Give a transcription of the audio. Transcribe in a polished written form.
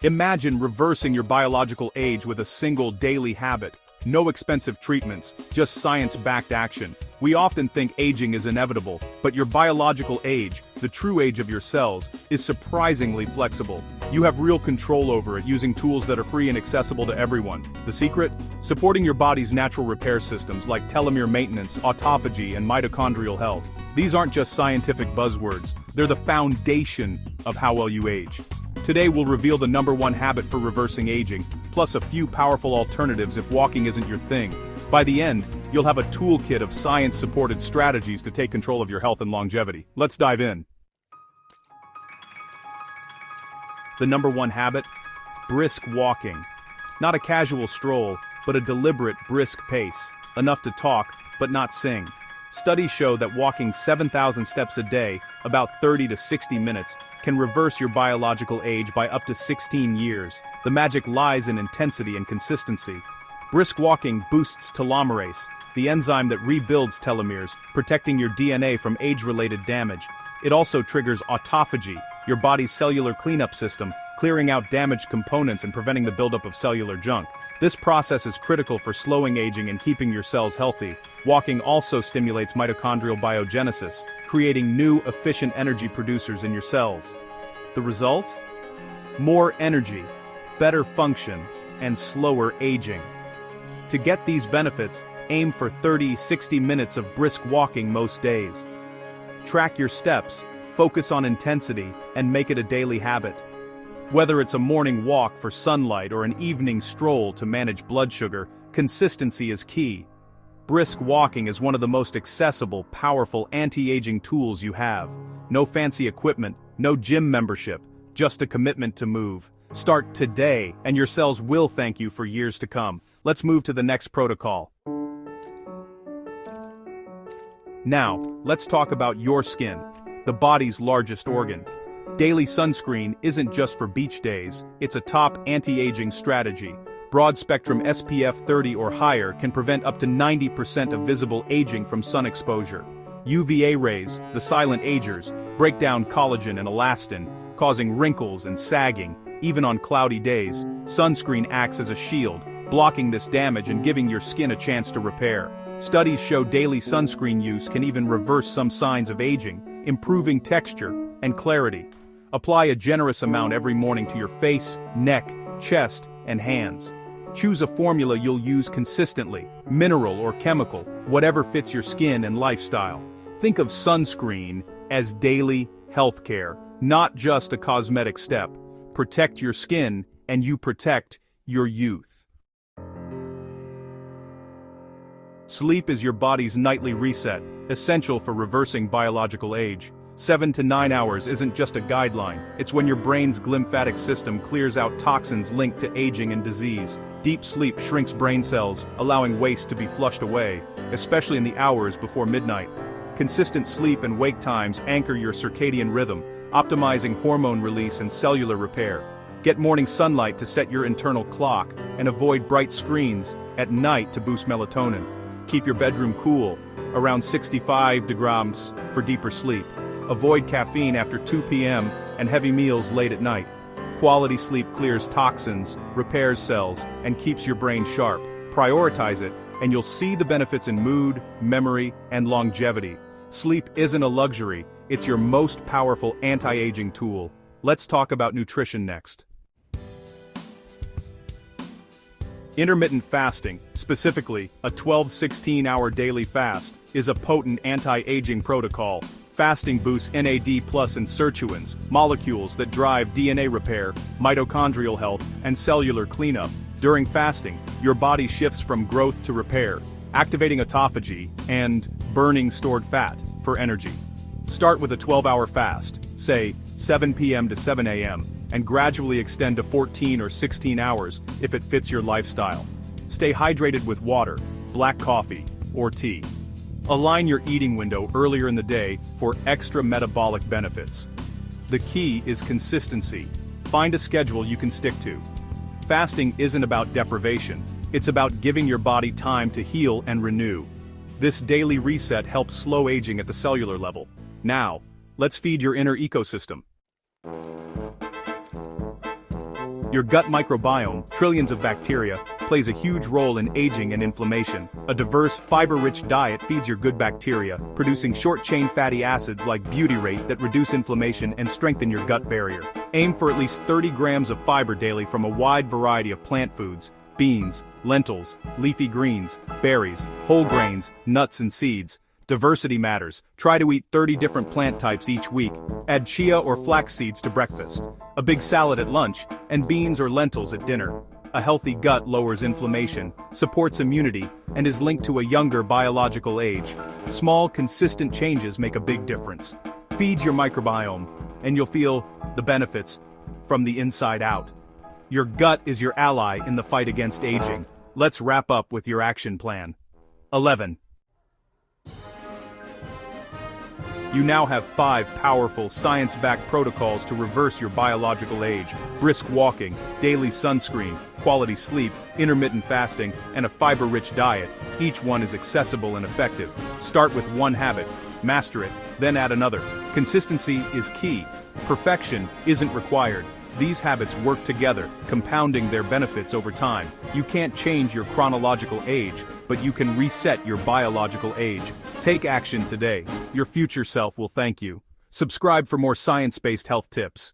Imagine reversing your biological age with a single daily habit. No expensive treatments, just science-backed action. We often think aging is inevitable, but your biological age, the true age of your cells, is surprisingly flexible. You have real control over it using tools that are free and accessible to everyone. The secret? Supporting your body's natural repair systems like telomere maintenance, autophagy, and mitochondrial health. These aren't just scientific buzzwords, they're the foundation of how well you age. Today we'll reveal the #1 habit for reversing aging, plus a few powerful alternatives if walking isn't your thing. By the end, you'll have a toolkit of science-supported strategies to take control of your health and longevity. Let's dive in. The #1 habit? Brisk walking. Not a casual stroll, but a deliberate, brisk pace. Enough to talk, but not sing. Studies show that walking 7,000 steps a day, about 30 to 60 minutes, can reverse your biological age by up to 16 years. The magic lies in intensity and consistency. Brisk walking boosts telomerase, the enzyme that rebuilds telomeres, protecting your DNA from age-related damage. It also triggers autophagy, your body's cellular cleanup system, clearing out damaged components and preventing the buildup of cellular junk. This process is critical for slowing aging and keeping your cells healthy. Walking also stimulates mitochondrial biogenesis, creating new, efficient energy producers in your cells. The result? More energy, better function, and slower aging. To get these benefits, aim for 30-60 minutes of brisk walking most days. Track your steps, focus on intensity, and make it a daily habit. Whether it's a morning walk for sunlight or an evening stroll to manage blood sugar, consistency is key. Brisk walking is one of the most accessible, powerful anti-aging tools you have. No fancy equipment, no gym membership, just a commitment to move. Start today, and your cells will thank you for years to come. Let's move to the next protocol. Now, let's talk about your skin, the body's largest organ. Daily sunscreen isn't just for beach days, it's a top anti-aging strategy. Broad-spectrum SPF 30 or higher can prevent up to 90% of visible aging from sun exposure. UVA rays, the silent agers, break down collagen and elastin, causing wrinkles and sagging. Even on cloudy days, sunscreen acts as a shield, blocking this damage and giving your skin a chance to repair. Studies show daily sunscreen use can even reverse some signs of aging, improving texture and clarity. Apply a generous amount every morning to your face, neck, chest, and hands. Choose a formula you'll use consistently, mineral or chemical, whatever fits your skin and lifestyle. Think of sunscreen as daily healthcare, not just a cosmetic step. Protect your skin, and you protect your youth. Sleep is your body's nightly reset, essential for reversing biological age. 7 to 9 hours isn't just a guideline, it's when your brain's glymphatic system clears out toxins linked to aging and disease. Deep sleep shrinks brain cells, allowing waste to be flushed away, especially in the hours before midnight. Consistent sleep and wake times anchor your circadian rhythm, optimizing hormone release and cellular repair. Get morning sunlight to set your internal clock, and avoid bright screens at night to boost melatonin. Keep your bedroom cool, around 65 degrees for deeper sleep. Avoid caffeine after 2 p.m. and heavy meals late at night. Quality sleep clears toxins, repairs cells, and keeps your brain sharp. Prioritize it, and you'll see the benefits in mood, memory, and longevity. Sleep isn't a luxury, it's your most powerful anti-aging tool. Let's talk about nutrition next. Intermittent fasting, specifically a 12-16-hour daily fast, is a potent anti-aging protocol. Fasting boosts NAD+ and sirtuins, molecules that drive DNA repair, mitochondrial health, and cellular cleanup. During fasting, your body shifts from growth to repair, activating autophagy and burning stored fat for energy. Start with a 12-hour fast, say 7 p.m. to 7 a.m., and gradually extend to 14 or 16 hours if it fits your lifestyle. Stay hydrated with water, black coffee, or tea. Align your eating window earlier in the day for extra metabolic benefits. The key is consistency. Find a schedule you can stick to. Fasting isn't about deprivation, it's about giving your body time to heal and renew. This daily reset helps slow aging at the cellular level. Now, let's feed your inner ecosystem. Your gut microbiome, trillions of bacteria, plays a huge role in aging and inflammation. A diverse, fiber-rich diet feeds your good bacteria, producing short-chain fatty acids like butyrate that reduce inflammation and strengthen your gut barrier. Aim for at least 30 grams of fiber daily from a wide variety of plant foods: beans, lentils, leafy greens, berries, whole grains, nuts and seeds. Diversity matters. Try to eat 30 different plant types each week. Add chia or flax seeds to breakfast, a big salad at lunch, and beans or lentils at dinner. A healthy gut lowers inflammation, supports immunity, and is linked to a younger biological age. Small, consistent changes make a big difference. Feed your microbiome, and you'll feel the benefits from the inside out. Your gut is your ally in the fight against aging. Let's wrap up with your action plan. 11. You now have 5 powerful, science-backed protocols to reverse your biological age: brisk walking, daily sunscreen, quality sleep, intermittent fasting, and a fiber-rich diet. Each one is accessible and effective. Start with one habit, master it, then add another. Consistency is key. Perfection isn't required. These habits work together, compounding their benefits over time. You can't change your chronological age, but you can reset your biological age. Take action today. Your future self will thank you. Subscribe for more science-based health tips.